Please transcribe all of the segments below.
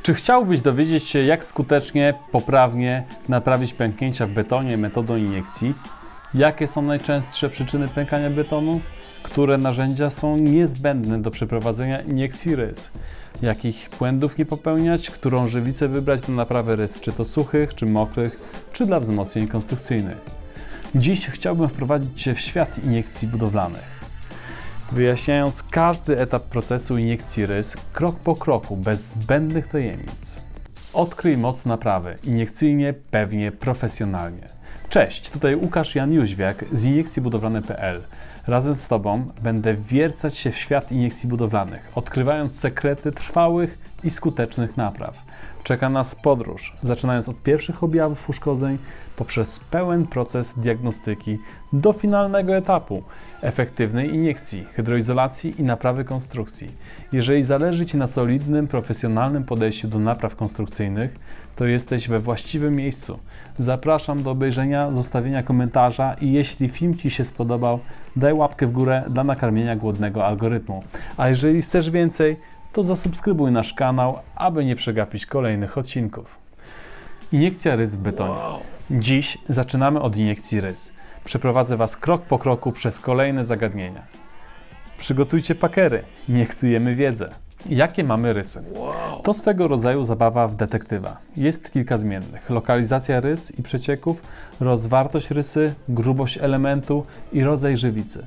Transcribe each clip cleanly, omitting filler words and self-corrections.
Czy chciałbyś dowiedzieć się, jak skutecznie, poprawnie naprawić pęknięcia w betonie metodą iniekcji? Jakie są najczęstsze przyczyny pękania betonu? Które narzędzia są niezbędne do przeprowadzenia iniekcji rys? Jakich błędów nie popełniać? Którą żywicę wybrać do naprawy rys? Czy to suchych, czy mokrych, czy dla wzmocnień konstrukcyjnych? Dziś chciałbym wprowadzić Cię w świat iniekcji budowlanych, wyjaśniając każdy etap procesu iniekcji rys krok po kroku, bez zbędnych tajemnic. Odkryj moc naprawy iniekcyjnie, pewnie, profesjonalnie. Cześć, tutaj Łukasz Jan Jóźwiak z iniekcjebudowlane.pl. Razem z Tobą będę wiercać się w świat iniekcji budowlanych, odkrywając sekrety trwałych i skutecznych napraw. Czeka nas podróż, zaczynając od pierwszych objawów uszkodzeń, poprzez pełen proces diagnostyki, do finalnego etapu efektywnej iniekcji, hydroizolacji i naprawy konstrukcji. Jeżeli zależy Ci na solidnym, profesjonalnym podejściu do napraw konstrukcyjnych, to jesteś we właściwym miejscu. Zapraszam do obejrzenia, zostawienia komentarza i jeśli film Ci się spodobał, daj łapkę w górę dla nakarmienia głodnego algorytmu. A jeżeli chcesz więcej, to zasubskrybuj nasz kanał, aby nie przegapić kolejnych odcinków. Iniekcja rys w betonie. Dziś zaczynamy od iniekcji rys. Przeprowadzę Was krok po kroku przez kolejne zagadnienia. Przygotujcie pakery, iniekcjujemy wiedzę. Jakie mamy rysy? To swego rodzaju zabawa w detektywa. Jest kilka zmiennych. Lokalizacja rys i przecieków, rozwartość rysy, grubość elementu i rodzaj żywicy.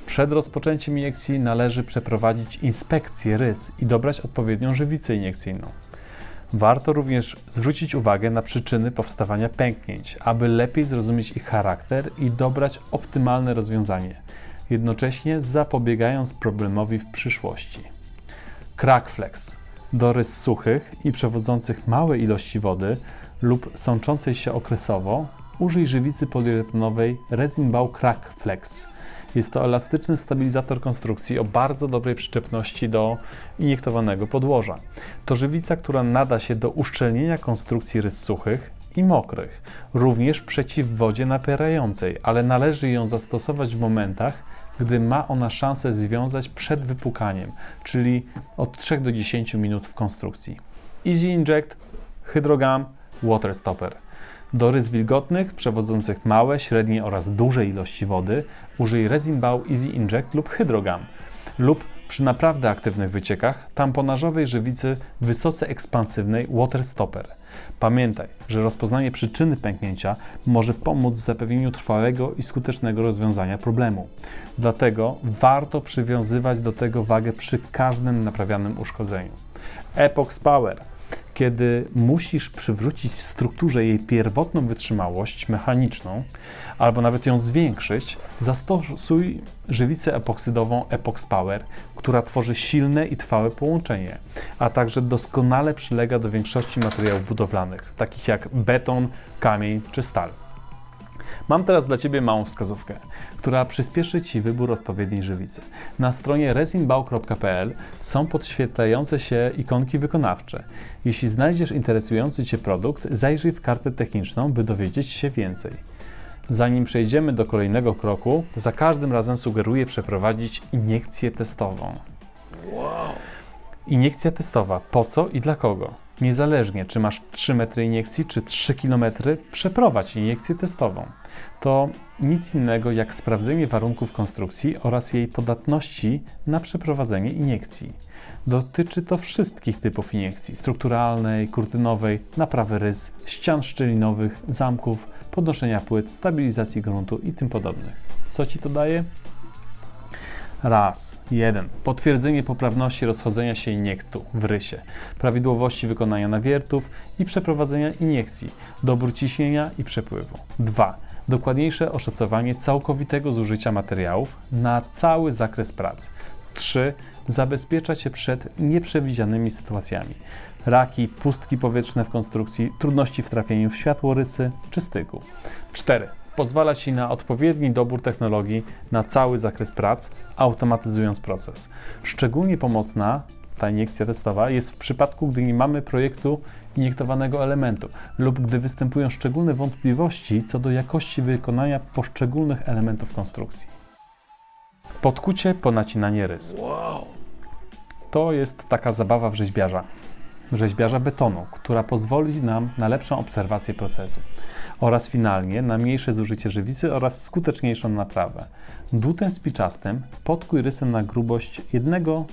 Przed rozpoczęciem iniekcji należy przeprowadzić inspekcję rys i dobrać odpowiednią żywicę iniekcyjną. Warto również zwrócić uwagę na przyczyny powstawania pęknięć, aby lepiej zrozumieć ich charakter i dobrać optymalne rozwiązanie, jednocześnie zapobiegając problemowi w przyszłości. Crackflex. Do rys suchych i przewodzących małe ilości wody lub sączącej się okresowo użyj żywicy poliuretanowej Resin-Bau Crackflex. Jest to elastyczny stabilizator konstrukcji o bardzo dobrej przyczepności do iniektowanego podłoża. To żywica, która nada się do uszczelnienia konstrukcji rys suchych i mokrych, również przeciw wodzie napierającej, ale należy ją zastosować w momentach, gdy ma ona szansę związać przed wypukaniem, czyli od 3 do 10 minut w konstrukcji. Easy Inject, Hydrogum, Water Stopper. Do rys wilgotnych, przewodzących małe, średnie oraz duże ilości wody użyj Resin-Bau Easy Inject lub Hydrogum, lub przy naprawdę aktywnych wyciekach tamponażowej żywicy wysoce ekspansywnej Water Stopper. Pamiętaj, że rozpoznanie przyczyny pęknięcia może pomóc w zapewnieniu trwałego i skutecznego rozwiązania problemu. Dlatego warto przywiązywać do tego wagę przy każdym naprawianym uszkodzeniu. Epox Power. Kiedy musisz przywrócić strukturze jej pierwotną wytrzymałość mechaniczną, albo nawet ją zwiększyć, zastosuj żywicę epoksydową Epox Power, która tworzy silne i trwałe połączenie, a także doskonale przylega do większości materiałów budowlanych, takich jak beton, kamień czy stal. Mam teraz dla Ciebie małą wskazówkę, która przyspieszy Ci wybór odpowiedniej żywicy. Na stronie resinbau.pl są podświetlające się ikonki wykonawcze. Jeśli znajdziesz interesujący Cię produkt, zajrzyj w kartę techniczną, by dowiedzieć się więcej. Zanim przejdziemy do kolejnego kroku, za każdym razem sugeruję przeprowadzić iniekcję testową. Iniekcja testowa. Po co i dla kogo? Niezależnie, czy masz 3 metry iniekcji, czy 3 km, przeprowadź iniekcję testową. To nic innego jak sprawdzenie warunków konstrukcji oraz jej podatności na przeprowadzenie iniekcji. Dotyczy to wszystkich typów iniekcji: strukturalnej, kurtynowej, naprawy rys, ścian szczelinowych, zamków, podnoszenia płyt, stabilizacji gruntu i tym podobnych. Co Ci to daje? 1. Potwierdzenie poprawności rozchodzenia się iniektu w rysie, prawidłowości wykonania nawiertów i przeprowadzenia iniekcji, dobór ciśnienia i przepływu. 2. Dokładniejsze oszacowanie całkowitego zużycia materiałów na cały zakres prac. 3. Zabezpiecza Cię przed nieprzewidzianymi sytuacjami: raki, pustki powietrzne w konstrukcji, trudności w trafieniu w światło rysy czy styku. 4. Pozwala Ci na odpowiedni dobór technologii na cały zakres prac, automatyzując proces. Szczególnie pomocna ta iniekcja testowa jest w przypadku, gdy nie mamy projektu iniektowanego elementu lub gdy występują szczególne wątpliwości co do jakości wykonania poszczególnych elementów konstrukcji. Podkucie po nacinanie rys. To jest taka zabawa w rzeźbiarza. rzeźbiarza betonu, która pozwoli nam na lepszą obserwację procesu. Oraz finalnie na mniejsze zużycie żywicy oraz skuteczniejszą naprawę. Dłutem spiczastym podkuj rysę na grubość 1-2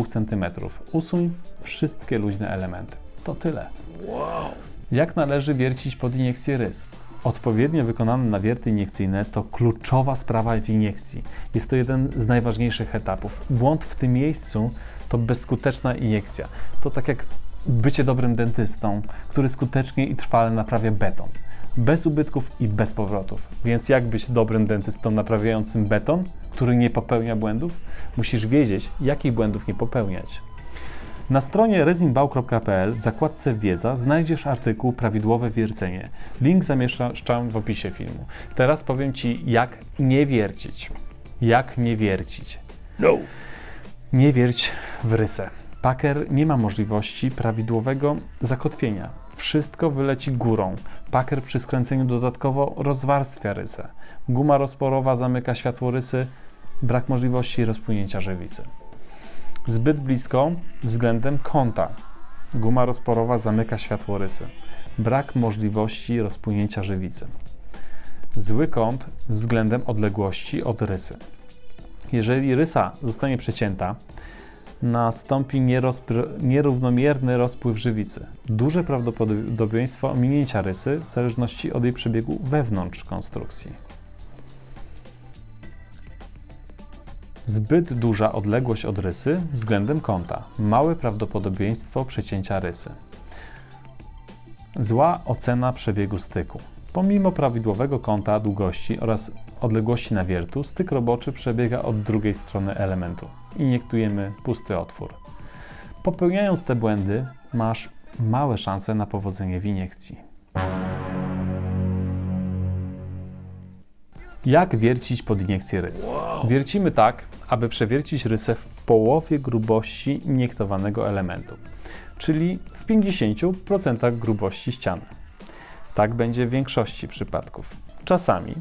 cm. Usuń wszystkie luźne elementy. To tyle. Wow. Jak należy wiercić pod iniekcję rys? Odpowiednio wykonane nawierty iniekcyjne to kluczowa sprawa w iniekcji. Jest to jeden z najważniejszych etapów. Błąd w tym miejscu to bezskuteczna iniekcja. To tak jak bycie dobrym dentystą, który skutecznie i trwale naprawia beton. Bez ubytków i bez powrotów. Więc jak być dobrym dentystą naprawiającym beton, który nie popełnia błędów? Musisz wiedzieć, jakich błędów nie popełniać. Na stronie resinbau.pl w zakładce Wiedza znajdziesz artykuł Prawidłowe wiercenie. Link zamieszczam w opisie filmu. Teraz powiem Ci, jak nie wiercić. Jak nie wiercić. No. Nie wierć w rysę. Packer nie ma możliwości prawidłowego zakotwienia. Wszystko wyleci górą. Packer przy skręceniu dodatkowo rozwarstwia rysę. Guma rozporowa zamyka światło rysy. Brak możliwości rozpłynięcia żywicy. Zbyt blisko względem kąta. Guma rozporowa zamyka światło rysy. Brak możliwości rozpłynięcia żywicy. Zły kąt względem odległości od rysy. Jeżeli rysa zostanie przecięta, nastąpi nierównomierny rozpływ żywicy. Duże prawdopodobieństwo ominięcia rysy w zależności od jej przebiegu wewnątrz konstrukcji. Zbyt duża odległość od rysy względem kąta. Małe prawdopodobieństwo przecięcia rysy. Zła ocena przebiegu styku. Pomimo prawidłowego kąta, długości oraz odległości nawiertu, styk roboczy przebiega od drugiej strony elementu. Iniektujemy pusty otwór. Popełniając te błędy, masz małe szanse na powodzenie w iniekcji. Jak wiercić pod iniekcję rys? Wiercimy tak, aby przewiercić rysę w połowie grubości iniektowanego elementu, czyli w 50% grubości ściany. Tak będzie w większości przypadków. Czasami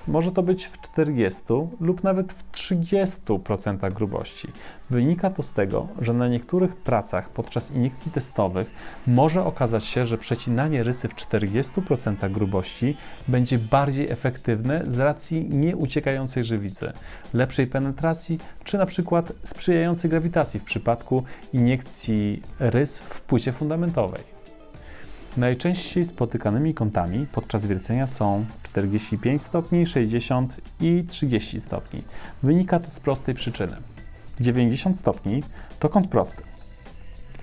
może to być w 40 lub nawet w 30% grubości. Wynika to z tego, że na niektórych pracach podczas iniekcji testowych może okazać się, że przecinanie rysy w 40% grubości będzie bardziej efektywne z racji nieuciekającej żywicy, lepszej penetracji czy na przykład sprzyjającej grawitacji w przypadku iniekcji rys w płycie fundamentowej. Najczęściej spotykanymi kątami podczas wiercenia są 45 stopni, 60 i 30 stopni. Wynika to z prostej przyczyny. 90 stopni to kąt prosty.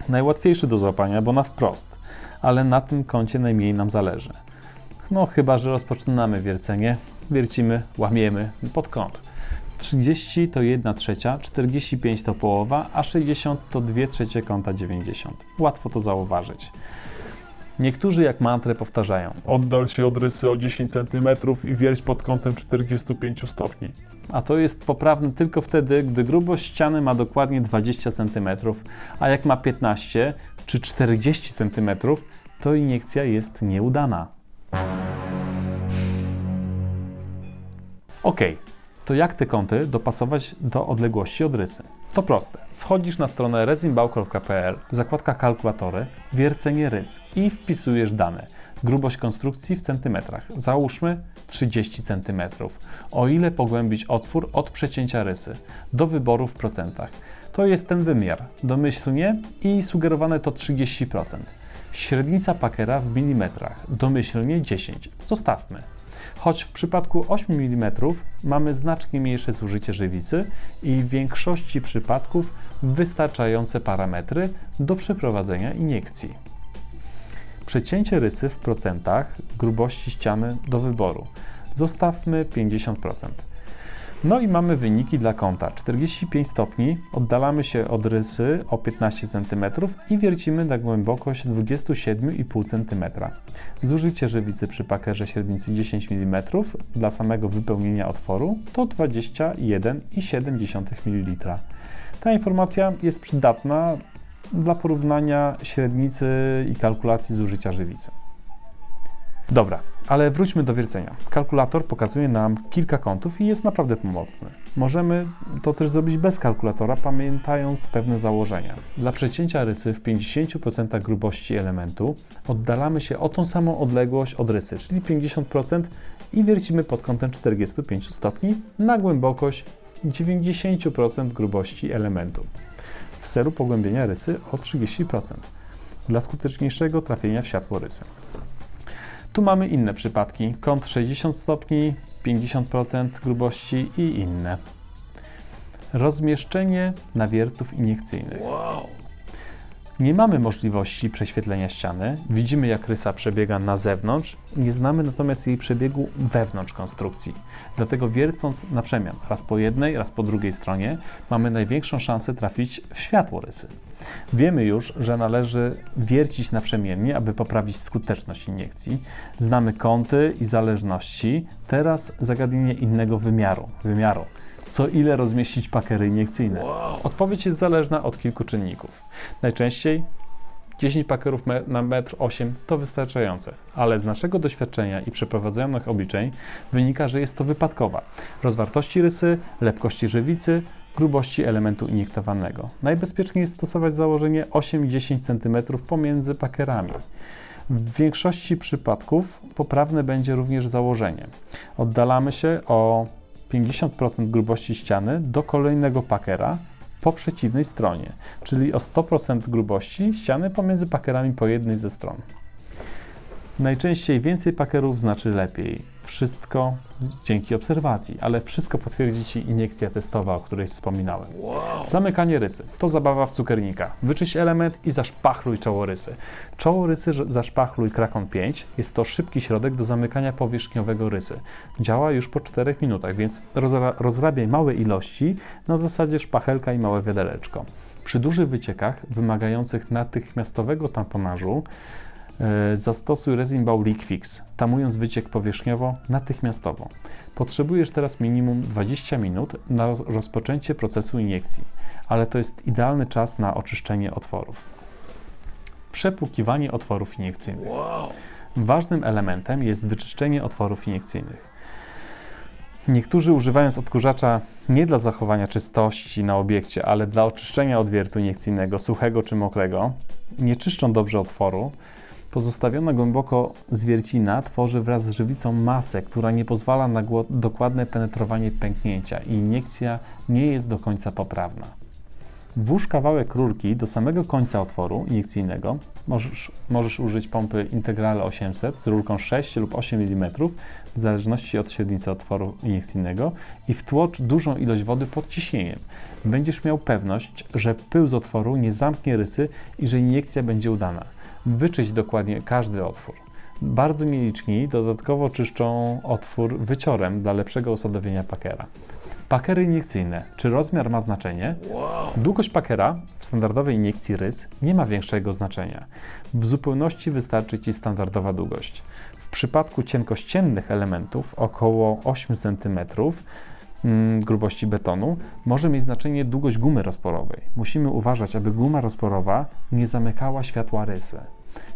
Najłatwiejszy do złapania, bo na wprost, ale na tym kącie najmniej nam zależy. No chyba że rozpoczynamy wiercenie, wiercimy, łamiemy pod kąt. 30 to 1/3, 45 to połowa, a 60 to 2/3 kąta 90. Łatwo to zauważyć. Niektórzy jak mantrę powtarzają: oddal się od rysy o 10 cm i wierć pod kątem 45 stopni. A to jest poprawne tylko wtedy, gdy grubość ściany ma dokładnie 20 cm, a jak ma 15 czy 40 cm, to iniekcja jest nieudana. Ok, to jak te kąty dopasować do odległości od rysy? To proste. Wchodzisz na stronę resinbau.pl, zakładka kalkulatory, wiercenie rys i wpisujesz dane. Grubość konstrukcji w centymetrach. Załóżmy 30 cm. O ile pogłębić otwór od przecięcia rysy? Do wyboru w procentach. To jest ten wymiar. Domyślnie i sugerowane to 30%. Średnica Packera w milimetrach. Domyślnie 10. Zostawmy. Choć w przypadku 8 mm mamy znacznie mniejsze zużycie żywicy i w większości przypadków wystarczające parametry do przeprowadzenia iniekcji. Przecięcie rysy w procentach grubości ściany do wyboru. Zostawmy 50%. No i mamy wyniki dla kąta. 45 stopni, oddalamy się od rysy o 15 cm i wiercimy na głębokość 27,5 cm. Zużycie żywicy przy Packerze średnicy 10 mm dla samego wypełnienia otworu to 21,7 ml. Ta informacja jest przydatna dla porównania średnicy i kalkulacji zużycia żywicy. Dobra, Ale wróćmy do wiercenia. Kalkulator pokazuje nam kilka kątów i jest naprawdę pomocny. Możemy to też zrobić bez kalkulatora, pamiętając pewne założenia. Dla przecięcia rysy w 50% grubości elementu oddalamy się o tą samą odległość od rysy, czyli 50, i wiercimy pod kątem 45 stopni na głębokość 90% grubości elementu w celu pogłębienia rysy o 30% dla skuteczniejszego trafienia w światło rysy. Tu mamy inne przypadki, kąt 60 stopni, 50% grubości i inne. Rozmieszczenie nawiertów iniekcyjnych. Nie mamy możliwości prześwietlenia ściany, widzimy jak rysa przebiega na zewnątrz, nie znamy natomiast jej przebiegu wewnątrz konstrukcji. Dlatego wiercąc na przemian raz po jednej, raz po drugiej stronie, mamy największą szansę trafić w światło rysy. Wiemy już, że należy wiercić naprzemiennie, aby poprawić skuteczność iniekcji. Znamy kąty i zależności. Teraz zagadnienie innego wymiaru. Co ile rozmieścić pakery iniekcyjne? Odpowiedź jest zależna od kilku czynników. Najczęściej 10 pakerów na 1,8 m to wystarczające, ale z naszego doświadczenia i przeprowadzonych obliczeń wynika, że jest to wypadkowa rozwartości rysy, lepkości żywicy, grubości elementu iniektowanego. Najbezpieczniej jest stosować założenie 8-10 cm pomiędzy pakerami. W większości przypadków poprawne będzie również założenie. Oddalamy się o 50% grubości ściany do kolejnego pakera po przeciwnej stronie, czyli o 100% grubości ściany pomiędzy pakerami po jednej ze stron. Najczęściej więcej pakerów znaczy lepiej. Wszystko dzięki obserwacji, ale wszystko potwierdzi Ci iniekcja testowa, o której wspominałem. Zamykanie rysy to zabawa w cukiernika. Wyczyść element i zaszpachluj czoło rysy. Czoło rysy zaszpachluj Krakon 5. Jest to szybki środek do zamykania powierzchniowego rysy. Działa już po 4 minutach, więc rozrabiaj małe ilości na zasadzie szpachelka i małe wiadereczko. Przy dużych wyciekach wymagających natychmiastowego tamponażu zastosuj Resin Ball Liquifix, tamując wyciek powierzchniowo natychmiastowo. Potrzebujesz teraz minimum 20 minut na rozpoczęcie procesu iniekcji, ale to jest idealny czas na oczyszczenie otworów. Przepłukiwanie otworów iniekcyjnych. Ważnym elementem jest wyczyszczenie otworów iniekcyjnych. Niektórzy używając odkurzacza nie dla zachowania czystości na obiekcie, ale dla oczyszczenia odwiertu iniekcyjnego, suchego czy mokrego, nie czyszczą dobrze otworu. Pozostawiona głęboko zwiercina tworzy wraz z żywicą masę, która nie pozwala na dokładne penetrowanie pęknięcia i iniekcja nie jest do końca poprawna. Włóż kawałek rurki do samego końca otworu iniekcyjnego. Możesz użyć pompy Integrale 800 z rurką 6 lub 8 mm w zależności od średnicy otworu iniekcyjnego i wtłocz dużą ilość wody pod ciśnieniem. Będziesz miał pewność, że pył z otworu nie zamknie rysy i że iniekcja będzie udana. Wyczyść dokładnie każdy otwór. Bardzo nieliczni dodatkowo czyszczą otwór wyciorem dla lepszego osadowienia pakera. Pakery iniekcyjne. Czy rozmiar ma znaczenie? Długość pakera w standardowej iniekcji rys nie ma większego znaczenia. W zupełności wystarczy Ci standardowa długość. W przypadku cienkościennych elementów około 8 cm grubości betonu może mieć znaczenie długość gumy rozporowej. Musimy uważać, aby guma rozporowa nie zamykała światła rysy.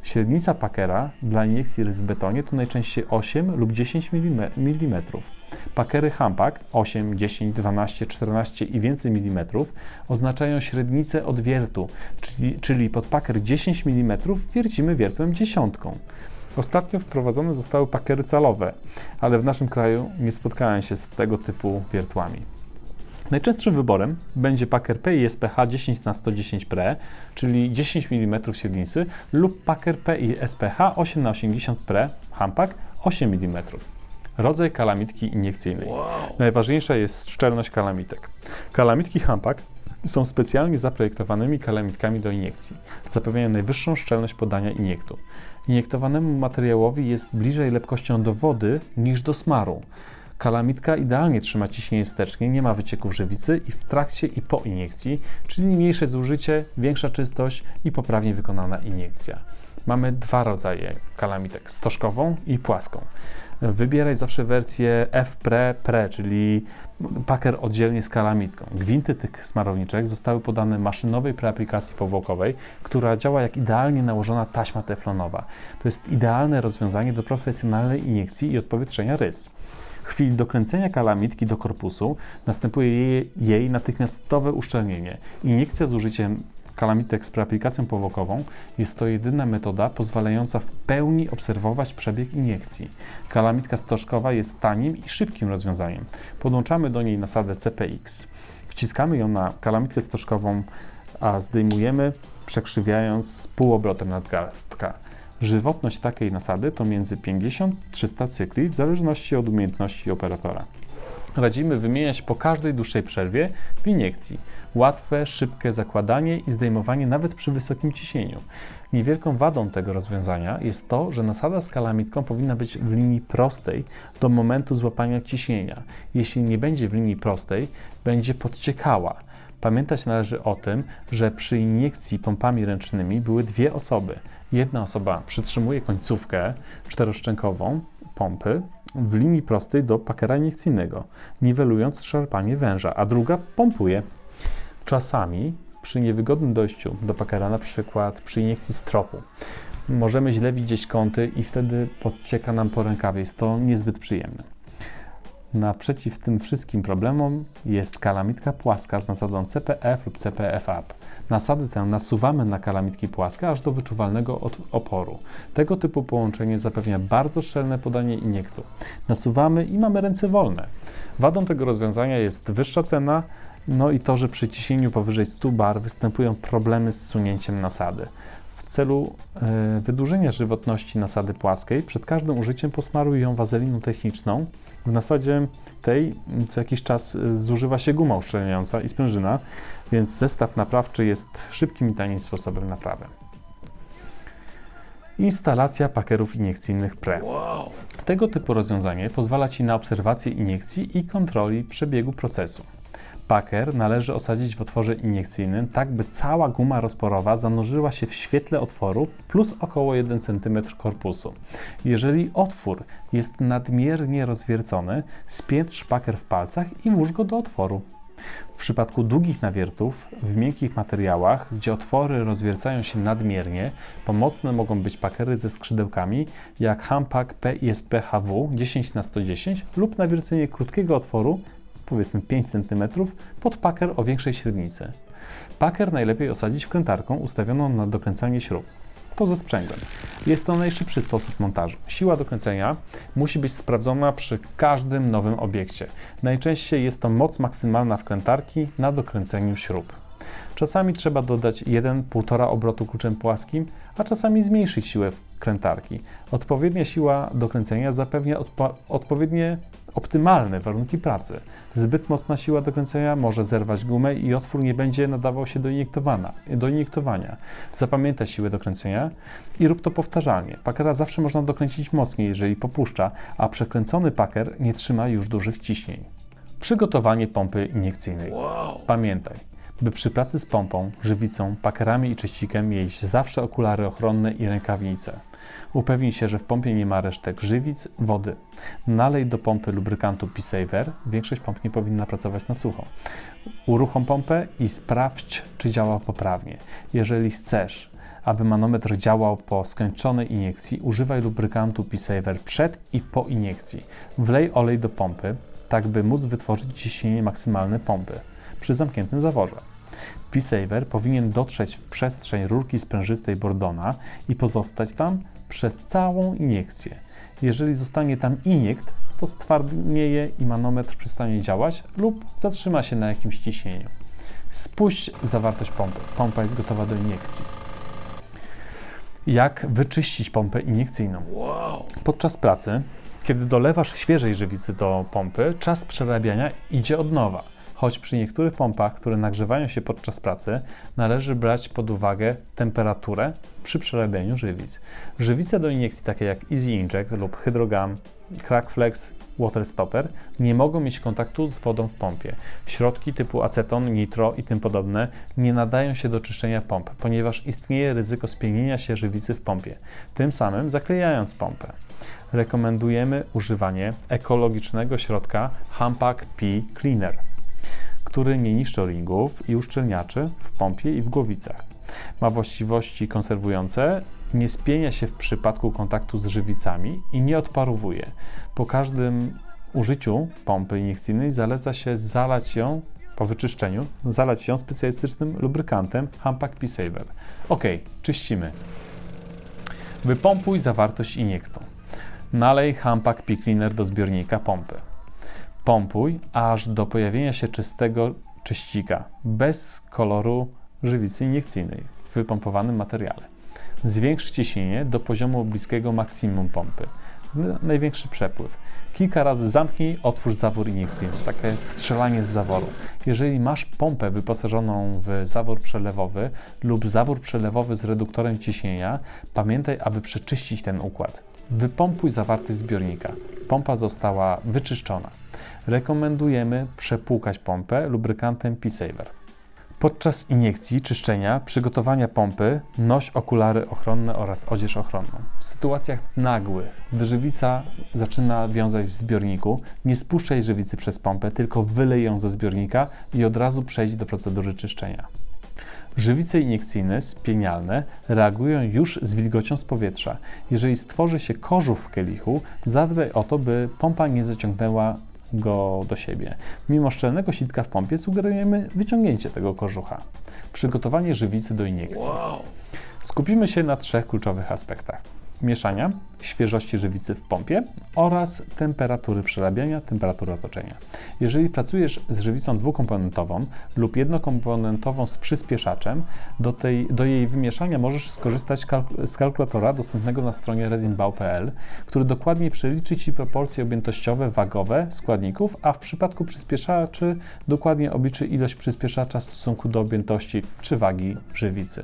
Średnica pakera dla iniekcji rys w betonie to najczęściej 8 lub 10 mm. Pakery Hampack 8, 10, 12, 14 i więcej milimetrów oznaczają średnicę odwiertu, czyli pod paker 10 mm wiercimy wiertłem dziesiątką. Ostatnio wprowadzone zostały pakery calowe, ale w naszym kraju nie spotkałem się z tego typu wiertłami. Najczęstszym wyborem będzie paker PI SPH 10x110 Pre, czyli 10 mm średnicy, lub paker PI SPH 8x80 Pre Hampack 8 mm. Rodzaj kalamitki iniekcyjnej. Najważniejsza jest szczelność kalamitek. Kalamitki Hampack są specjalnie zaprojektowanymi kalamitkami do iniekcji. Zapewniają najwyższą szczelność podania iniektu. Iniektowanemu materiałowi jest bliżej lepkością do wody niż do smaru. Kalamitka idealnie trzyma ciśnienie wstecznie, nie ma wycieków żywicy i w trakcie i po iniekcji, czyli mniejsze zużycie, większa czystość i poprawnie wykonana iniekcja. Mamy dwa rodzaje kalamitek, stożkową i płaską. Wybieraj zawsze wersję F-Pre, czyli paker oddzielnie z kalamitką. Gwinty tych smarowniczek zostały podane maszynowej preaplikacji powłokowej, która działa jak idealnie nałożona taśma teflonowa. To jest idealne rozwiązanie do profesjonalnej iniekcji i odpowietrzenia rys. W chwili dokręcenia kalamitki do korpusu następuje jej natychmiastowe uszczelnienie. Iniekcja z użyciem kalamitek z preaplikacją powłokową jest to jedyna metoda pozwalająca w pełni obserwować przebieg iniekcji. Kalamitka stożkowa jest tanim i szybkim rozwiązaniem. Podłączamy do niej nasadę CPX. Wciskamy ją na kalamitkę stożkową, a zdejmujemy, przekrzywiając półobrotem nadgarstka. Żywotność takiej nasady to między 50-300 cykli w zależności od umiejętności operatora. Radzimy wymieniać po każdej dłuższej przerwie w iniekcji. Łatwe, szybkie zakładanie i zdejmowanie nawet przy wysokim ciśnieniu. Niewielką wadą tego rozwiązania jest to, że nasada z kalamitką powinna być w linii prostej do momentu złapania ciśnienia. Jeśli nie będzie w linii prostej, będzie podciekała. Pamiętać należy o tym, że przy iniekcji pompami ręcznymi były dwie osoby. Jedna osoba przytrzymuje końcówkę czteroszczękową pompy w linii prostej do pakera iniekcyjnego, niwelując szarpanie węża, a druga pompuje. Czasami przy niewygodnym dojściu do pakera, na przykład przy iniekcji stropu, możemy źle widzieć kąty i wtedy podcieka nam po rękawie. Jest to niezbyt przyjemne. Naprzeciw tym wszystkim problemom jest kalamitka płaska z nasadą CPF lub CPF Up. Nasadę tę nasuwamy na kalamitki płaskie aż do wyczuwalnego oporu. Tego typu połączenie zapewnia bardzo szczelne podanie iniektu. Nasuwamy i mamy ręce wolne. Wadą tego rozwiązania jest wyższa cena, no i to, że przy ciśnieniu powyżej 100 bar występują problemy z sunięciem nasady. W celu wydłużenia żywotności nasady płaskiej przed każdym użyciem posmaruj ją wazeliną techniczną. W nasadzie tej co jakiś czas zużywa się guma uszczelniająca i sprężyna, więc zestaw naprawczy jest szybkim i tanim sposobem naprawy. Instalacja pakerów iniekcyjnych PRE. Tego typu rozwiązanie pozwala Ci na obserwację iniekcji i kontroli przebiegu procesu. Paker należy osadzić w otworze iniekcyjnym, tak by cała guma rozporowa zanurzyła się w świetle otworu plus około 1 cm korpusu. Jeżeli otwór jest nadmiernie rozwiercony, spiętrz paker w palcach i włóż go do otworu. W przypadku długich nawiertów w miękkich materiałach, gdzie otwory rozwiercają się nadmiernie, pomocne mogą być pakery ze skrzydełkami jak Hampack PISP HW 10×110 lub nawiercenie krótkiego otworu, powiedzmy 5 cm, pod paker o większej średnicy. Paker najlepiej osadzić wkrętarką ustawioną na dokręcanie śrub. To ze sprzęgłem. Jest to najszybszy sposób montażu. Siła dokręcenia musi być sprawdzona przy każdym nowym obiekcie. Najczęściej jest to moc maksymalna wkrętarki na dokręceniu śrub. Czasami trzeba dodać 1,5 obrotu kluczem płaskim, a czasami zmniejszyć siłę wkrętarki. Odpowiednia siła dokręcenia zapewnia odpowiednie optymalne warunki pracy. Zbyt mocna siła dokręcenia może zerwać gumę i otwór nie będzie nadawał się do iniektowania. Zapamiętaj siłę dokręcenia i rób to powtarzalnie. Pakera zawsze można dokręcić mocniej, jeżeli popuszcza, a przekręcony paker nie trzyma już dużych ciśnień. Przygotowanie pompy iniekcyjnej. Pamiętaj, by przy pracy z pompą, żywicą, pakerami i czyścikiem mieć zawsze okulary ochronne i rękawice. Upewnij się, że w pompie nie ma resztek żywic, wody. Nalej do pompy lubrykantu P-Saver. Większość pomp nie powinna pracować na sucho. Uruchom pompę i sprawdź, czy działa poprawnie. Jeżeli chcesz, aby manometr działał po skończonej iniekcji, używaj lubrykantu P-Saver przed i po iniekcji. Wlej olej do pompy, tak by móc wytworzyć ciśnienie maksymalne pompy przy zamkniętym zaworze. P-Saver powinien dotrzeć w przestrzeń rurki sprężystej Bordona i pozostać tam przez całą iniekcję. Jeżeli zostanie tam iniekt, to stwardnieje i manometr przestanie działać lub zatrzyma się na jakimś ciśnieniu. Spuść zawartość pompy. Pompa jest gotowa do iniekcji. Jak wyczyścić pompę iniekcyjną? Podczas pracy, kiedy dolewasz świeżej żywicy do pompy, czas przerabiania idzie od nowa. Choć przy niektórych pompach, które nagrzewają się podczas pracy, należy brać pod uwagę temperaturę przy przerabianiu żywic. Żywice do iniekcji takie jak Easy Inject lub Hydrogam, Crackflex, water stopper, nie mogą mieć kontaktu z wodą w pompie. Środki typu aceton, nitro i tym podobne nie nadają się do czyszczenia pomp, ponieważ istnieje ryzyko spienienia się żywicy w pompie, tym samym zaklejając pompę. Rekomendujemy używanie ekologicznego środka Hampac P Cleaner, który nie niszczy ringów i uszczelniaczy w pompie i w głowicach. Ma właściwości konserwujące, nie spienia się w przypadku kontaktu z żywicami i nie odparowuje. Po każdym użyciu pompy iniekcyjnej zaleca się zalać ją, po wyczyszczeniu, zalać ją specjalistycznym lubrykantem Hampac P Saver. Ok, czyścimy. Wypompuj zawartość iniektu. Nalej Hampac P Cleaner do zbiornika pompy. Pompuj aż do pojawienia się czystego czyścika, bez koloru żywicy iniekcyjnej w wypompowanym materiale. Zwiększ ciśnienie do poziomu bliskiego maksimum pompy. Największy przepływ. Kilka razy zamknij, otwórz zawór iniekcyjny. Takie jest strzelanie z zaworu. Jeżeli masz pompę wyposażoną w zawór przelewowy lub zawór przelewowy z reduktorem ciśnienia, pamiętaj, aby przeczyścić ten układ. Wypompuj zawartość zbiornika. Pompa została wyczyszczona. Rekomendujemy przepłukać pompę lubrykantem P-Saver. Podczas iniekcji, czyszczenia, przygotowania pompy noś okulary ochronne oraz odzież ochronną. W sytuacjach nagłych, gdy żywica zaczyna wiązać w zbiorniku, nie spuszczaj żywicy przez pompę, tylko wylej ją ze zbiornika i od razu przejdź do procedury czyszczenia. Żywice iniekcyjne, spienialne, reagują już z wilgocią z powietrza. Jeżeli stworzy się kożuch w kielichu, zadbaj o to, by pompa nie zaciągnęła go do siebie. Mimo szczelnego sitka w pompie sugerujemy wyciągnięcie tego kożucha. Przygotowanie żywicy do iniekcji. Skupimy się na 3 kluczowych aspektach: mieszania, świeżości żywicy w pompie oraz temperatury przerabiania, temperatury otoczenia. Jeżeli pracujesz z żywicą dwukomponentową lub jednokomponentową z przyspieszaczem, do jej wymieszania możesz skorzystać z kalkulatora dostępnego na stronie resinbau.pl, który dokładnie przeliczy Ci proporcje objętościowe, wagowe składników, a w przypadku przyspieszaczy dokładnie obliczy ilość przyspieszacza w stosunku do objętości czy wagi żywicy.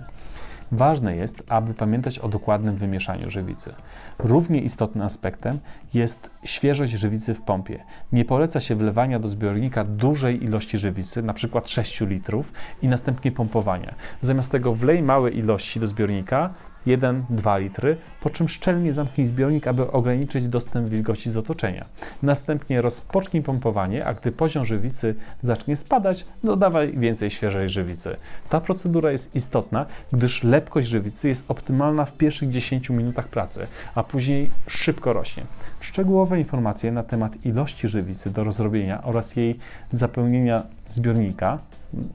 Ważne jest, aby pamiętać o dokładnym wymieszaniu żywicy. Równie istotnym aspektem jest świeżość żywicy w pompie. Nie poleca się wlewania do zbiornika dużej ilości żywicy, np. 6 litrów i następnie pompowania. Zamiast tego wlej małe ilości do zbiornika, 1-2 litry, po czym szczelnie zamknij zbiornik, aby ograniczyć dostęp wilgoci z otoczenia. Następnie rozpocznij pompowanie, a gdy poziom żywicy zacznie spadać, dodawaj więcej świeżej żywicy. Ta procedura jest istotna, gdyż lepkość żywicy jest optymalna w pierwszych 10 minutach pracy, a później szybko rośnie. Szczegółowe informacje na temat ilości żywicy do rozrobienia oraz jej zapełnienia zbiornika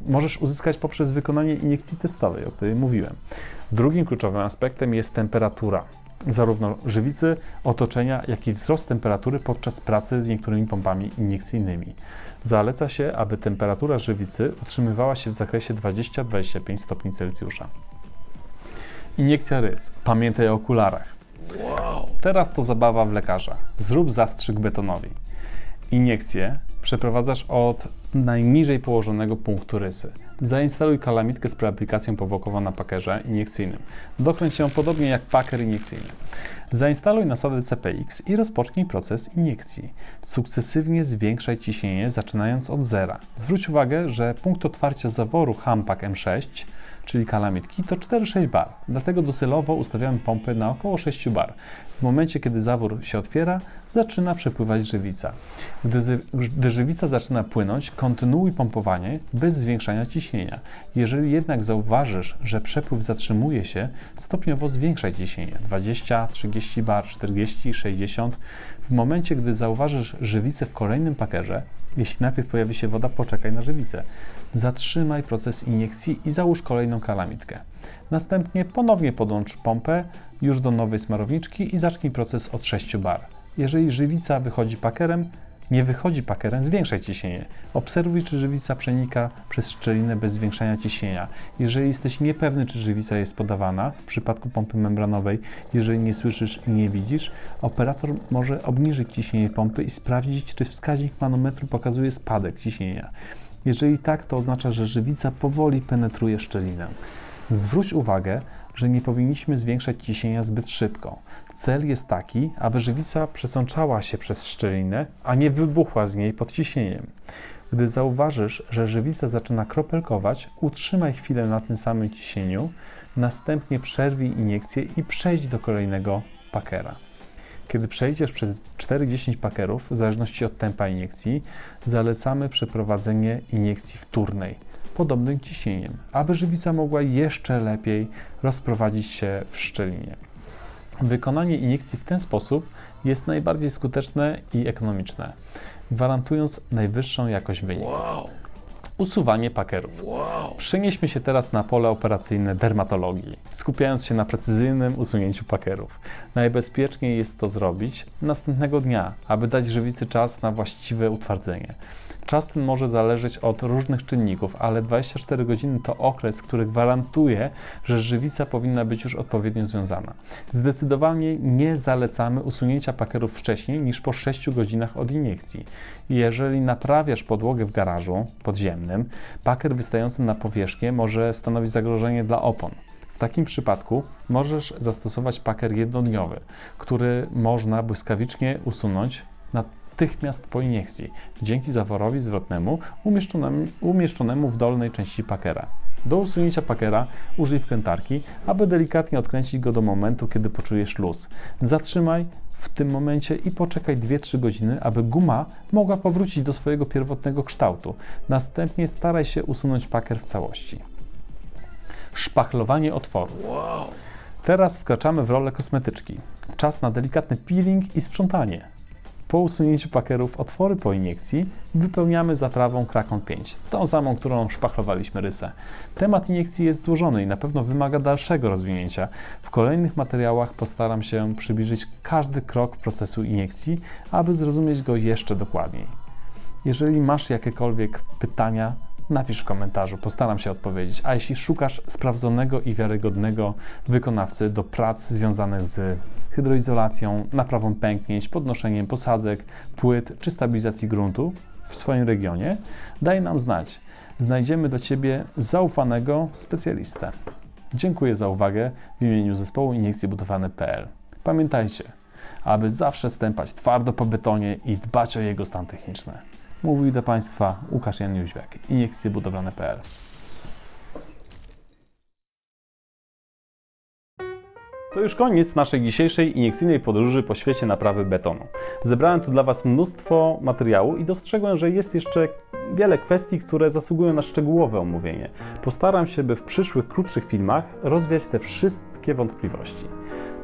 możesz uzyskać poprzez wykonanie iniekcji testowej, o której mówiłem. Drugim kluczowym aspektem jest temperatura zarówno żywicy, otoczenia, jak i wzrost temperatury podczas pracy z niektórymi pompami iniekcyjnymi. Zaleca się, aby temperatura żywicy utrzymywała się w zakresie 20-25 stopni Celsjusza. Iniekcja rys. Pamiętaj o okularach. Teraz to zabawa w lekarza. Zrób zastrzyk betonowi. Iniekcję przeprowadzasz od najniżej położonego punktu rysy. Zainstaluj kalamitkę z preaplikacją powłokową na pakerze iniekcyjnym. Dokręć ją podobnie jak paker iniekcyjny. Zainstaluj nasadę CPX i rozpocznij proces iniekcji. Sukcesywnie zwiększaj ciśnienie, zaczynając od zera. Zwróć uwagę, że punkt otwarcia zaworu Hampac M6, czyli kalamitki, to 4-6 bar. Dlatego docelowo ustawiamy pompę na około 6 bar. W momencie, kiedy zawór się otwiera, zaczyna przepływać żywica. Gdy żywica zaczyna płynąć, kontynuuj pompowanie bez zwiększania ciśnienia. Jeżeli jednak zauważysz, że przepływ zatrzymuje się, stopniowo zwiększaj ciśnienie. 20, 30 bar, 40, 60. W momencie, gdy zauważysz żywicę w kolejnym pakerze, jeśli najpierw pojawi się woda, poczekaj na żywicę. Zatrzymaj proces iniekcji i załóż kolejną kalamitkę. Następnie ponownie podłącz pompę już do nowej smarowniczki i zacznij proces od 6 bar. Jeżeli żywica nie wychodzi pakerem, zwiększaj ciśnienie. Obserwuj, czy żywica przenika przez szczelinę bez zwiększania ciśnienia. Jeżeli jesteś niepewny, czy żywica jest podawana, w przypadku pompy membranowej, jeżeli nie słyszysz i nie widzisz, operator może obniżyć ciśnienie pompy i sprawdzić, czy wskaźnik manometru pokazuje spadek ciśnienia. Jeżeli tak, to oznacza, że żywica powoli penetruje szczelinę. Zwróć uwagę, że nie powinniśmy zwiększać ciśnienia zbyt szybko. Cel jest taki, aby żywica przesączała się przez szczelinę, a nie wybuchła z niej pod ciśnieniem. Gdy zauważysz, że żywica zaczyna kropelkować, utrzymaj chwilę na tym samym ciśnieniu, następnie przerwij iniekcję i przejdź do kolejnego pakera. Kiedy przejdziesz przez 4-10 pakerów, w zależności od tempa iniekcji, zalecamy przeprowadzenie iniekcji wtórnej, podobnym ciśnieniem, aby żywica mogła jeszcze lepiej rozprowadzić się w szczelinie. Wykonanie iniekcji w ten sposób jest najbardziej skuteczne i ekonomiczne, gwarantując najwyższą jakość wyniku. Usuwanie pakerów. Przenieśmy się teraz na pole operacyjne dermatologii, skupiając się na precyzyjnym usunięciu pakerów. Najbezpieczniej jest to zrobić następnego dnia, aby dać żywicy czas na właściwe utwardzenie. Czas ten może zależeć od różnych czynników, ale 24 godziny to okres, który gwarantuje, że żywica powinna być już odpowiednio związana. Zdecydowanie nie zalecamy usunięcia pakerów wcześniej niż po 6 godzinach od iniekcji. Jeżeli naprawiasz podłogę w garażu podziemnym, paker wystający na powierzchnię może stanowić zagrożenie dla opon. W takim przypadku możesz zastosować paker jednodniowy, który można błyskawicznie usunąć natychmiast po iniekcji, dzięki zaworowi zwrotnemu umieszczonemu w dolnej części pakera. Do usunięcia pakera użyj wkrętarki, aby delikatnie odkręcić go do momentu, kiedy poczujesz luz. Zatrzymaj w tym momencie i poczekaj 2-3 godziny, aby guma mogła powrócić do swojego pierwotnego kształtu. Następnie staraj się usunąć paker w całości. Szpachlowanie otworu. Teraz wkraczamy w rolę kosmetyczki. Czas na delikatny peeling i sprzątanie. Po usunięciu pakerów otwory po iniekcji wypełniamy zaprawą Krakon 5, tą samą, którą szpachlowaliśmy rysę. Temat iniekcji jest złożony i na pewno wymaga dalszego rozwinięcia. W kolejnych materiałach postaram się przybliżyć każdy krok procesu iniekcji, aby zrozumieć go jeszcze dokładniej. Jeżeli masz jakiekolwiek pytania, napisz w komentarzu, postaram się odpowiedzieć. A jeśli szukasz sprawdzonego i wiarygodnego wykonawcy do prac związanych z hydroizolacją, naprawą pęknięć, podnoszeniem posadzek, płyt czy stabilizacji gruntu w swoim regionie, daj nam znać. Znajdziemy dla Ciebie zaufanego specjalistę. Dziękuję za uwagę w imieniu zespołu iniekcje budowlane.pl. Pamiętajcie, aby zawsze stępać twardo po betonie i dbać o jego stan techniczny. Mówił do Państwa Łukasz Jan Jóźwiak, iniekcje budowlane.pl. To już koniec naszej dzisiejszej iniekcyjnej podróży po świecie naprawy betonu. Zebrałem tu dla Was mnóstwo materiału i dostrzegłem, że jest jeszcze wiele kwestii, które zasługują na szczegółowe omówienie. Postaram się, by w przyszłych, krótszych filmach rozwiać te wszystkie wątpliwości.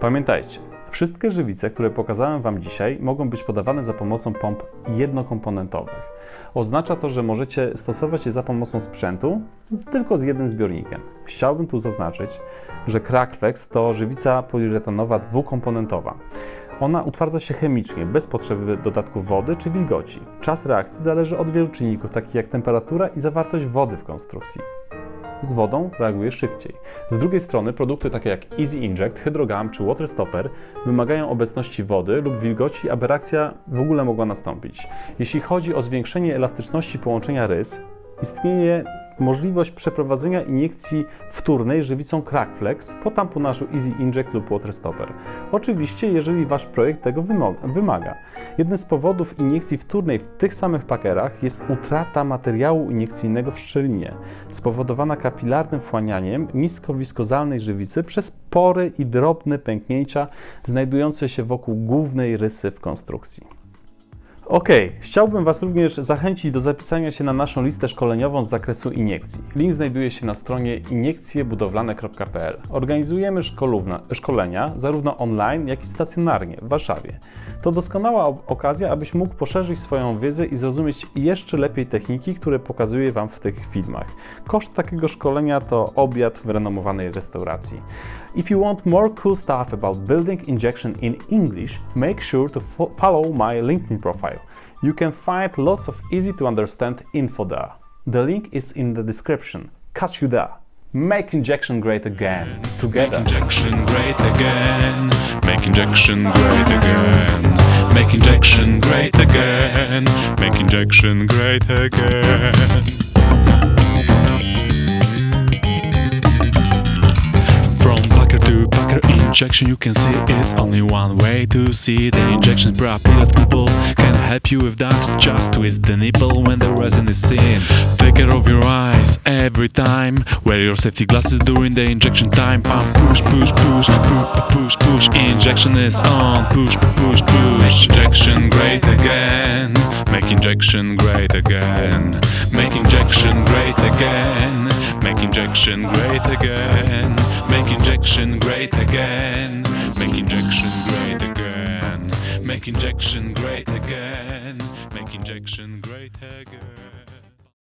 Pamiętajcie, wszystkie żywice, które pokazałem Wam dzisiaj, mogą być podawane za pomocą pomp jednokomponentowych. Oznacza to, że możecie stosować je za pomocą sprzętu tylko z jednym zbiornikiem. Chciałbym tu zaznaczyć, że Crackflex to żywica poliuretanowa dwukomponentowa. Ona utwardza się chemicznie, bez potrzeby dodatku wody czy wilgoci. Czas reakcji zależy od wielu czynników, takich jak temperatura i zawartość wody w konstrukcji. Z wodą reaguje szybciej. Z drugiej strony produkty takie jak Easy Inject, Hydrogum czy Water Stopper wymagają obecności wody lub wilgoci, aby reakcja w ogóle mogła nastąpić. Jeśli chodzi o zwiększenie elastyczności połączenia rys, istnieje możliwość przeprowadzenia iniekcji wtórnej żywicą Crackflex po tamponażu Easy Inject lub Water Stopper. Oczywiście, jeżeli Wasz projekt tego wymaga. Jednym z powodów iniekcji wtórnej w tych samych pakerach jest utrata materiału iniekcyjnego w szczelinie, spowodowana kapilarnym wchłanianiem niskowiskozalnej żywicy przez pory i drobne pęknięcia znajdujące się wokół głównej rysy w konstrukcji. Chciałbym Was również zachęcić do zapisania się na naszą listę szkoleniową z zakresu iniekcji. Link znajduje się na stronie iniekcjebudowlane.pl. Organizujemy szkolenia zarówno online, jak i stacjonarnie w Warszawie. To doskonała okazja, abyś mógł poszerzyć swoją wiedzę i zrozumieć jeszcze lepiej techniki, które pokazuję Wam w tych filmach. Koszt takiego szkolenia to obiad w renomowanej restauracji. If you want more cool stuff about building injection in English, make sure to follow my LinkedIn profile. You can find lots of easy to understand info there. The link is in the description. Catch you there. Make injection great again. Together. Make injection great again. Make injection great again. Make injection great again. Make injection great again. From injection, you can see it's only one way to see the injection. Propelled couple can help you with that. Just twist the nipple when the resin is seen. Take care of your eyes every time. Wear your safety glasses during the injection time. Pump, push, push, push, push, push, push. Injection is on. Push, push, push. Make injection great again. Make injection great again. Make injection great again. Make injection great again. Make injection great again. Make injection great again. Make injection great again. Make injection great again.